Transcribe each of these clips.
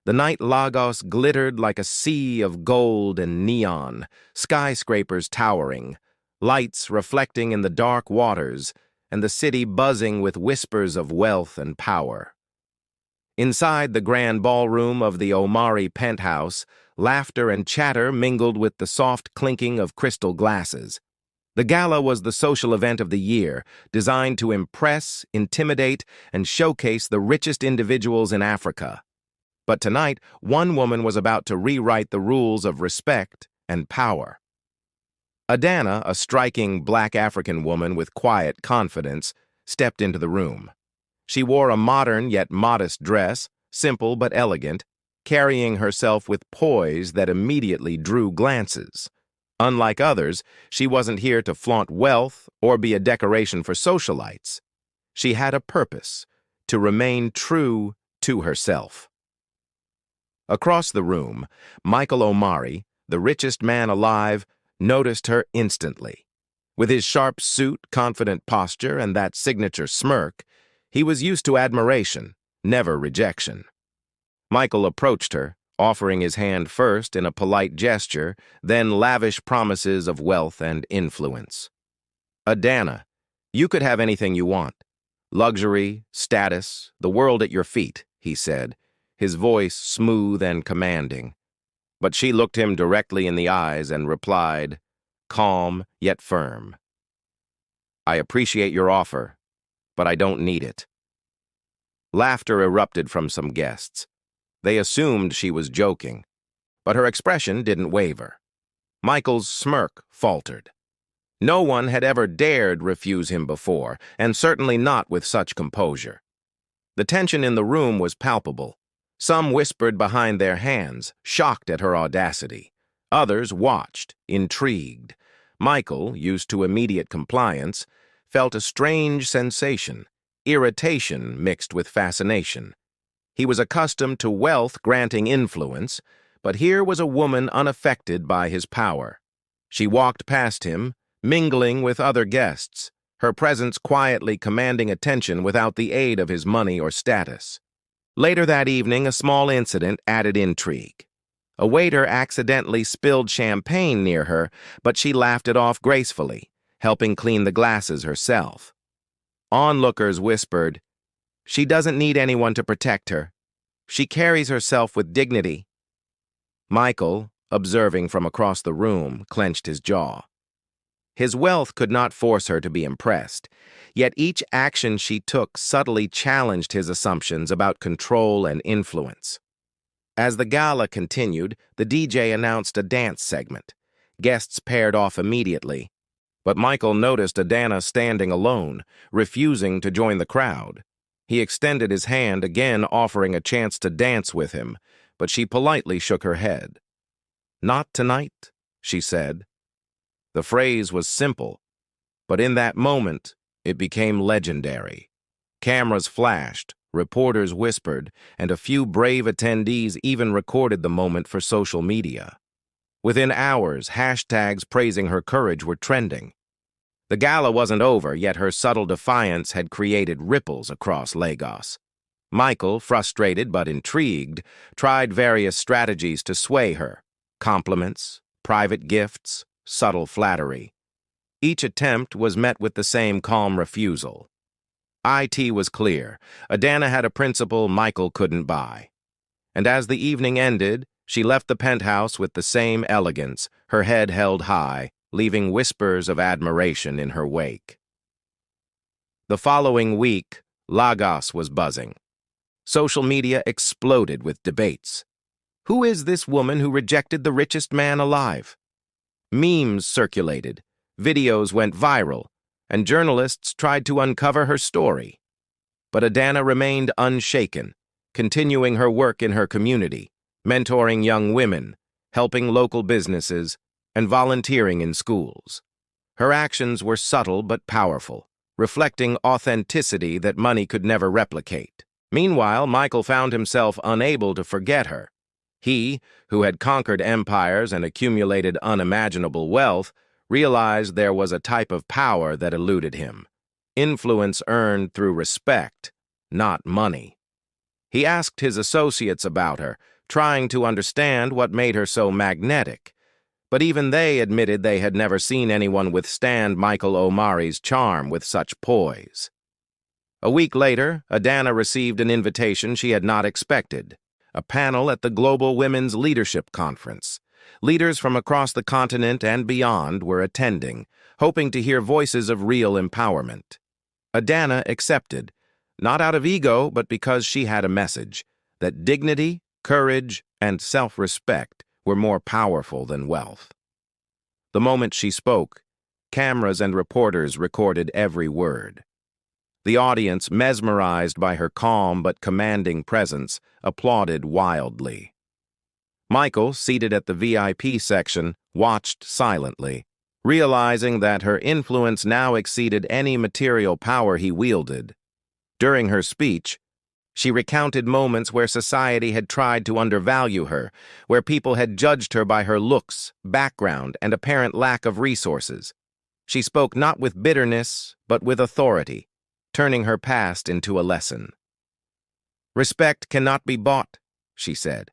The night Lagos glittered like a sea of gold and neon, skyscrapers towering, lights reflecting in the dark waters, and the city buzzing with whispers of wealth and power. Inside the grand ballroom of the Omari penthouse, laughter and chatter mingled with the soft clinking of crystal glasses. The gala was the social event of the year, designed to impress, intimidate, and showcase the richest individuals in Africa. But tonight, one woman was about to rewrite the rules of respect and power. Adana, a striking black African woman with quiet confidence, stepped into the room. She wore a modern yet modest dress, simple but elegant, carrying herself with poise that immediately drew glances. Unlike others, she wasn't here to flaunt wealth or be a decoration for socialites. She had a purpose: to remain true to herself. Across the room, Michael Omari, the richest man alive, noticed her instantly. With his sharp suit, confident posture, and that signature smirk, he was used to admiration, never rejection. Michael approached her, offering his hand first in a polite gesture, then lavish promises of wealth and influence. "Adana, you could have anything you want. Luxury, status, the world at your feet," he said, his voice smooth and commanding. But she looked him directly in the eyes and replied, calm yet firm, "I appreciate your offer, but I don't need it." Laughter erupted from some guests. They assumed she was joking, but her expression didn't waver. Michael's smirk faltered. No one had ever dared refuse him before, and certainly not with such composure. The tension in the room was palpable. Some whispered behind their hands, shocked at her audacity. Others watched, intrigued. Michael, used to immediate compliance, felt a strange sensation, irritation mixed with fascination. He was accustomed to wealth granting influence, but here was a woman unaffected by his power. She walked past him, mingling with other guests, her presence quietly commanding attention without the aid of his money or status. Later that evening, a small incident added intrigue. A waiter accidentally spilled champagne near her, but she laughed it off gracefully, helping clean the glasses herself. Onlookers whispered, "She doesn't need anyone to protect her. She carries herself with dignity." Michael, observing from across the room, clenched his jaw. His wealth could not force her to be impressed, yet each action she took subtly challenged his assumptions about control and influence. As the gala continued, the DJ announced a dance segment. Guests paired off immediately, but Michael noticed Adana standing alone, refusing to join the crowd. He extended his hand, again offering a chance to dance with him, but she politely shook her head. "Not tonight," she said. The phrase was simple, but in that moment, it became legendary. Cameras flashed, reporters whispered, and a few brave attendees even recorded the moment for social media. Within hours, hashtags praising her courage were trending. The gala wasn't over, yet her subtle defiance had created ripples across Lagos. Michael, frustrated but intrigued, tried various strategies to sway her: compliments, private gifts, subtle flattery. Each attempt was met with the same calm refusal. IT was clear. Adana had a principle Michael couldn't buy. And as the evening ended, she left the penthouse with the same elegance, her head held high, leaving whispers of admiration in her wake. The following week, Lagos was buzzing. Social media exploded with debates. Who is this woman who rejected the richest man alive? Memes circulated, videos went viral, and journalists tried to uncover her story. But Adana remained unshaken, continuing her work in her community, mentoring young women, helping local businesses, and volunteering in schools. Her actions were subtle but powerful, reflecting authenticity that money could never replicate. Meanwhile, Michael found himself unable to forget her. He, who had conquered empires and accumulated unimaginable wealth, realized there was a type of power that eluded him: influence earned through respect, not money. He asked his associates about her, trying to understand what made her so magnetic. But even they admitted they had never seen anyone withstand Michael Omari's charm with such poise. A week later, Adana received an invitation she had not expected, a panel at the Global Women's Leadership Conference. Leaders from across the continent and beyond were attending, hoping to hear voices of real empowerment. Adana accepted, not out of ego, but because she had a message that dignity, courage, and self-respect were more powerful than wealth. The moment she spoke, cameras and reporters recorded every word. The audience, mesmerized by her calm but commanding presence, applauded wildly. Michael, seated at the VIP section, watched silently, realizing that her influence now exceeded any material power he wielded. During her speech, she recounted moments where society had tried to undervalue her, where people had judged her by her looks, background, and apparent lack of resources. She spoke not with bitterness, but with authority, turning her past into a lesson. "Respect cannot be bought," she said.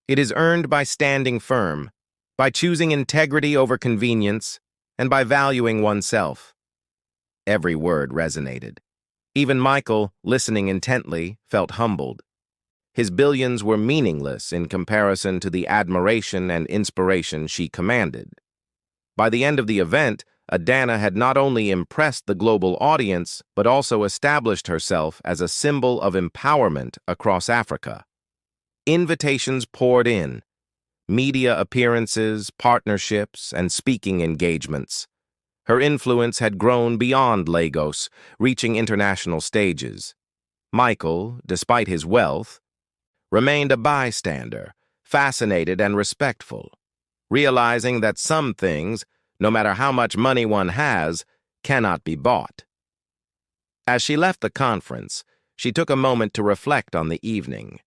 "It is earned by standing firm, by choosing integrity over convenience, and by valuing oneself." Every word resonated. Even Michael, listening intently, felt humbled. His billions were meaningless in comparison to the admiration and inspiration she commanded. By the end of the event, Adana had not only impressed the global audience, but also established herself as a symbol of empowerment across Africa. Invitations poured in, media appearances, partnerships, and speaking engagements. Her influence had grown beyond Lagos, reaching international stages. Michael, despite his wealth, remained a bystander, fascinated and respectful, realizing that some things, no matter how much money one has, cannot be bought. As she left the conference, she took a moment to reflect on the evening.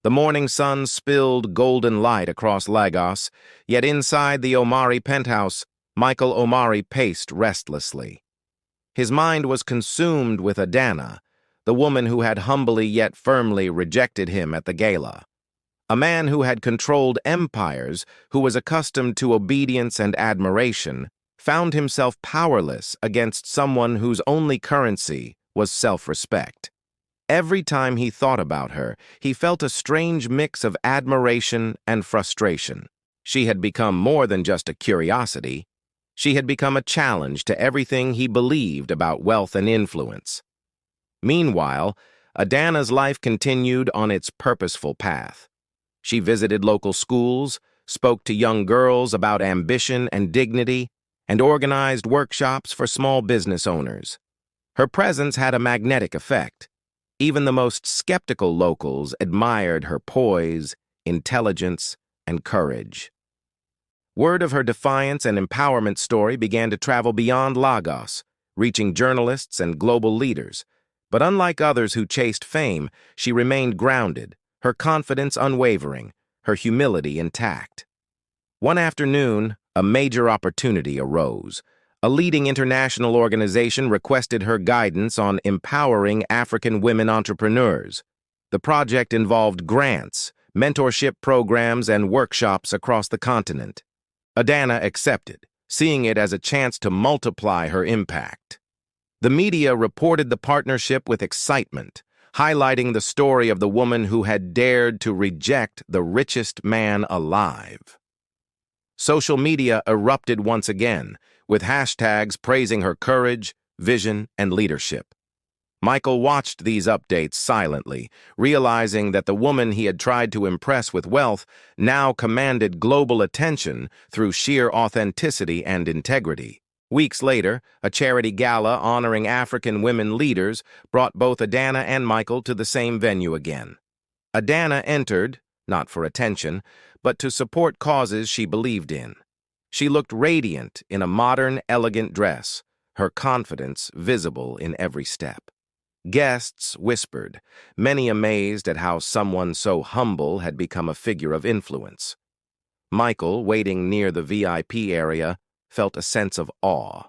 The morning sun spilled golden light across Lagos, yet inside the Omari penthouse, Michael Omari paced restlessly. His mind was consumed with Adana, the woman who had humbly yet firmly rejected him at the gala. A man who had controlled empires, who was accustomed to obedience and admiration, found himself powerless against someone whose only currency was self-respect. Every time he thought about her, he felt a strange mix of admiration and frustration. She had become more than just a curiosity. She had become a challenge to everything he believed about wealth and influence. Meanwhile, Adana's life continued on its purposeful path. She visited local schools, spoke to young girls about ambition and dignity, and organized workshops for small business owners. Her presence had a magnetic effect. Even the most skeptical locals admired her poise, intelligence, and courage. Word of her defiance and empowerment story began to travel beyond Lagos, reaching journalists and global leaders. But unlike others who chased fame, she remained grounded, her confidence unwavering, her humility intact. One afternoon, a major opportunity arose. A leading international organization requested her guidance on empowering African women entrepreneurs. The project involved grants, mentorship programs, and workshops across the continent. Adana accepted, seeing it as a chance to multiply her impact. The media reported the partnership with excitement, highlighting the story of the woman who had dared to reject the richest man alive. Social media erupted once again, with hashtags praising her courage, vision, and leadership. Michael watched these updates silently, realizing that the woman he had tried to impress with wealth now commanded global attention through sheer authenticity and integrity. Weeks later, a charity gala honoring African women leaders brought both Adana and Michael to the same venue again. Adana entered, not for attention, but to support causes she believed in. She looked radiant in a modern, elegant dress, her confidence visible in every step. Guests whispered, many amazed at how someone so humble had become a figure of influence. Michael, waiting near the VIP area, felt a sense of awe.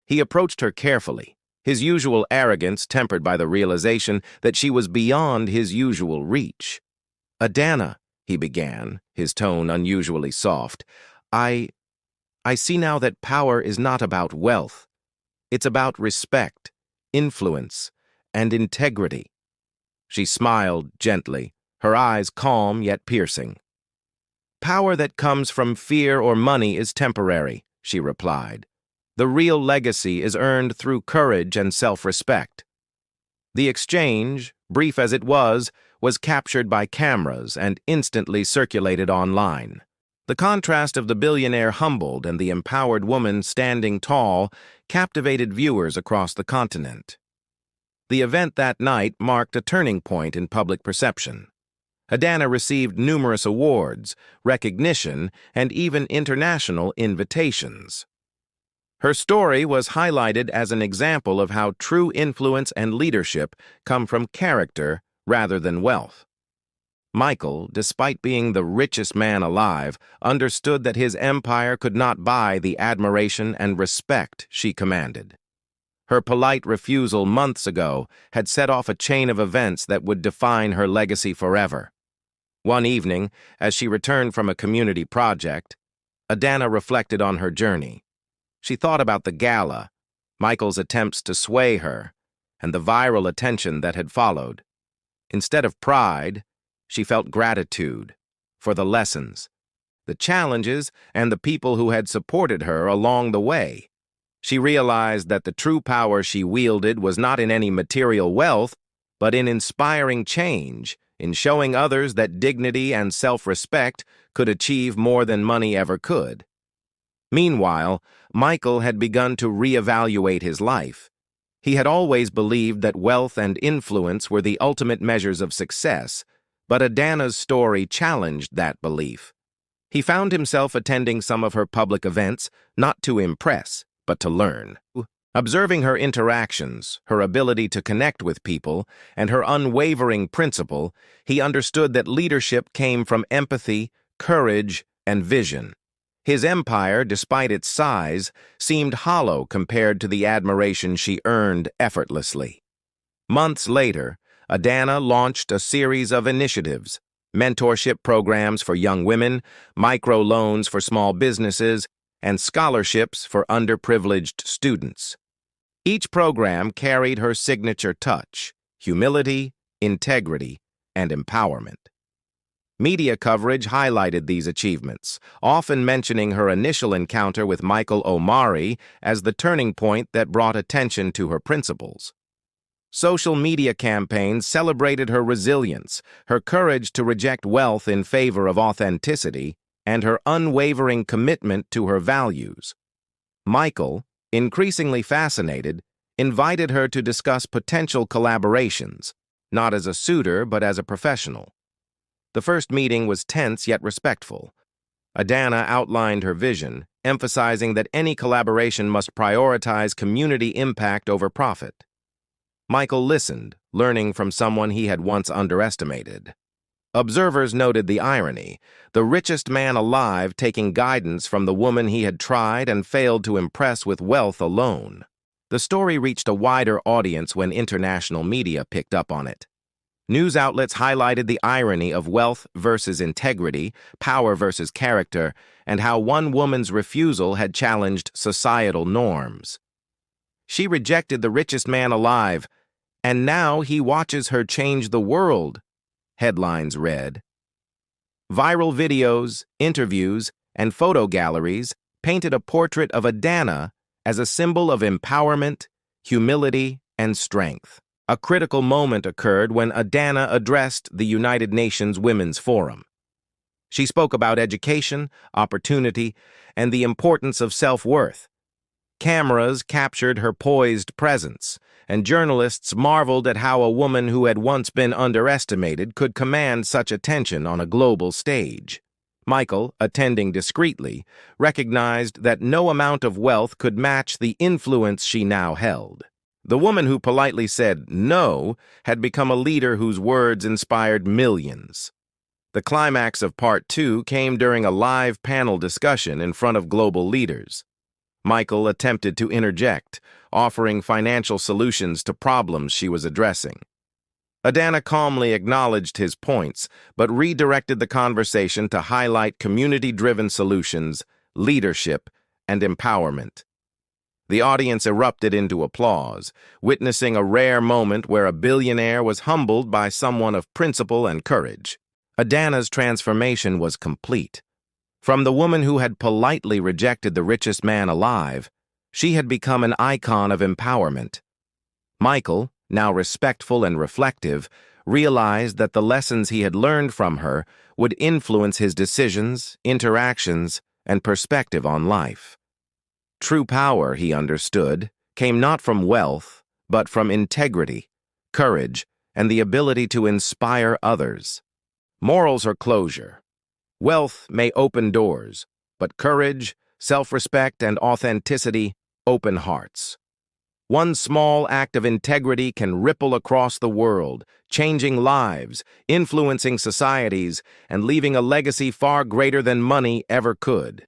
He approached her carefully, his usual arrogance tempered by the realization that she was beyond his usual reach. "Adana," he began, his tone unusually soft, I see now that power is not about wealth. It's about respect, influence, and integrity." She smiled gently, her eyes calm yet piercing. "Power that comes from fear or money is temporary," she replied. "The real legacy is earned through courage and self-respect." The exchange, brief as it was captured by cameras and instantly circulated online. The contrast of the billionaire humbled and the empowered woman standing tall captivated viewers across the continent. The event that night marked a turning point in public perception. Adana received numerous awards, recognition, and even international invitations. Her story was highlighted as an example of how true influence and leadership come from character rather than wealth. Michael, despite being the richest man alive, understood that his empire could not buy the admiration and respect she commanded. Her polite refusal months ago had set off a chain of events that would define her legacy forever. One evening, as she returned from a community project, Adana reflected on her journey. She thought about the gala, Michael's attempts to sway her, and the viral attention that had followed. Instead of pride, she felt gratitude for the lessons, the challenges, and the people who had supported her along the way. She realized that the true power she wielded was not in any material wealth, but in inspiring change, in showing others that dignity and self-respect could achieve more than money ever could. Meanwhile, Michael had begun to reevaluate his life. He had always believed that wealth and influence were the ultimate measures of success, but Adana's story challenged that belief. He found himself attending some of her public events, not to impress, but to learn. Observing her interactions, her ability to connect with people, and her unwavering principle, he understood that leadership came from empathy, courage, and vision. His empire, despite its size, seemed hollow compared to the admiration she earned effortlessly. Months later, Adana launched a series of initiatives, mentorship programs for young women, microloans for small businesses, and scholarships for underprivileged students. Each program carried her signature touch: humility, integrity, and empowerment. Media coverage highlighted these achievements, often mentioning her initial encounter with Michael Omari as the turning point that brought attention to her principles. Social media campaigns celebrated her resilience, her courage to reject wealth in favor of authenticity, and her unwavering commitment to her values. Michael, increasingly fascinated, invited her to discuss potential collaborations, not as a suitor but as a professional. The first meeting was tense yet respectful. Adana outlined her vision, emphasizing that any collaboration must prioritize community impact over profit. Michael listened, learning from someone he had once underestimated. Observers noted the irony, the richest man alive taking guidance from the woman he had tried and failed to impress with wealth alone. The story reached a wider audience when international media picked up on it. News outlets highlighted the irony of wealth versus integrity, power versus character, and how one woman's refusal had challenged societal norms. She rejected the richest man alive, and now he watches her change the world, headlines read. Viral videos, interviews, and photo galleries painted a portrait of Adana as a symbol of empowerment, humility, and strength. A critical moment occurred when Adana addressed the United Nations Women's Forum. She spoke about education, opportunity, and the importance of self-worth. Cameras captured her poised presence, and journalists marveled at how a woman who had once been underestimated could command such attention on a global stage. Michael, attending discreetly, recognized that no amount of wealth could match the influence she now held. The woman who politely said no had become a leader whose words inspired millions. The climax of Part 2 came during a live panel discussion in front of global leaders. Michael attempted to interject, offering financial solutions to problems she was addressing. Adana calmly acknowledged his points, but redirected the conversation to highlight community-driven solutions, leadership, and empowerment. The audience erupted into applause, witnessing a rare moment where a billionaire was humbled by someone of principle and courage. Adana's transformation was complete. From the woman who had politely rejected the richest man alive, she had become an icon of empowerment. Michael, now respectful and reflective, realized that the lessons he had learned from her would influence his decisions, interactions, and perspective on life. True power, he understood, came not from wealth, but from integrity, courage, and the ability to inspire others. Morals are closure. Wealth may open doors, but courage, self-respect, and authenticity open hearts. One small act of integrity can ripple across the world, changing lives, influencing societies, and leaving a legacy far greater than money ever could.